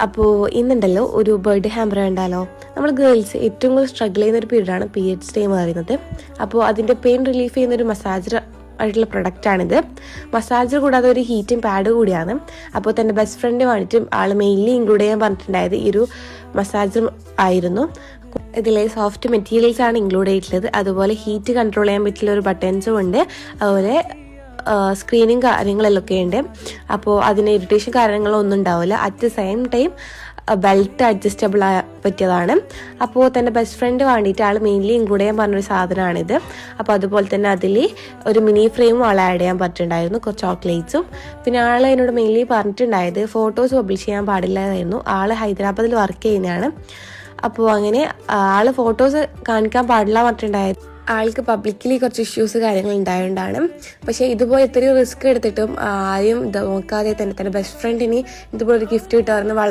അപ്പോൾ ഇന്നുണ്ടല്ലോ ഒരു birthday hamper ഉണ്ടല്ലോ. നമ്മൾ ഗേൾസ് ഏറ്റവും കൂടുതൽ സ്ട്രഗിൾ ചെയ്യുന്ന ഒരു പീരീഡാണ് പീരിയഡ്സ് ടൈം പറയുന്നത്. അപ്പോൾ അതിൻ്റെ പെയിൻ റിലീഫ് ചെയ്യുന്ന ഒരു മസാജർ ആയിട്ടുള്ള പ്രൊഡക്റ്റാണിത്. മസാജർ കൂടാതെ ഒരു ഹീറ്റിംഗ് പാഡ് കൂടിയാണ്. അപ്പോൾ തൻ്റെ ബെസ്റ്റ് ഫ്രണ്ട് വേണ്ടിയിട്ടും ആൾ മെയിൻലി ഇൻക്ലൂഡ് ചെയ്യാൻ പറഞ്ഞിട്ടുണ്ടായത് ഈ ഒരു മസാജർ ആയിരുന്നു. ഇതിലെ സോഫ്റ്റ് മെറ്റീരിയൽസ് ആണ് ഇൻക്ലൂഡ് ചെയ്തിട്ടുള്ളത്. അതുപോലെ ഹീറ്റ് കൺട്രോൾ ചെയ്യാൻ പറ്റുന്ന ഒരു ബട്ടൺസും ഉണ്ട്. അതുപോലെ സ്ക്രീനിങ് കാര്യങ്ങളൊക്കെ ഉണ്ട്. അപ്പോൾ അതിന് ഇറിറ്റേഷൻ കാര്യങ്ങളൊന്നും ഉണ്ടാവില്ല. At the same time belt adjustable പറ്റിയതാണ്. അപ്പോൾ തൻ്റെ ബെസ്റ്റ് ഫ്രണ്ട് വേണ്ടിയിട്ട് ആൾ മെയിൻലി ഇൻക്ലൂഡ് ചെയ്യാൻ പറഞ്ഞൊരു സാധനമാണിത്. അപ്പോൾ അതുപോലെ തന്നെ അതിൽ ഒരു മിനി ഫ്രെയിമും ആൾ ആഡ് ചെയ്യാൻ പറ്റുന്നുണ്ടായിരുന്നു, കുറച്ച് ചോക്ലേറ്റ്സും. പിന്നെ ആൾ എന്നോട് മെയിൻലി പറഞ്ഞിട്ടുണ്ടായത് ഫോട്ടോസ് പബ്ലിഷ് ചെയ്യാൻ പാടില്ലായിരുന്നു. ആൾ ഹൈദരാബാദിൽ വർക്ക് ചെയ്യുന്നതാണ്. അപ്പോൾ അങ്ങനെ ആൾ ഫോട്ടോസ് കാണിക്കാൻ പാടില്ല പറഞ്ഞിട്ടുണ്ടായത് ആൾക്ക് പബ്ലിക്കലി കുറച്ച് ഇഷ്യൂസ് കാര്യങ്ങൾ ഉണ്ടായതുകൊണ്ടാണ്. പക്ഷേ ഇതുപോലെ ഇത്രയും റിസ്ക് എടുത്തിട്ടും ആരും നോക്കാതെ തന്നെ തൻ്റെ ബെസ്റ്റ് ഫ്രണ്ടിന് ഇതുപോലെ ഒരു ഗിഫ്റ്റ് കിട്ടാറുണ്ട്.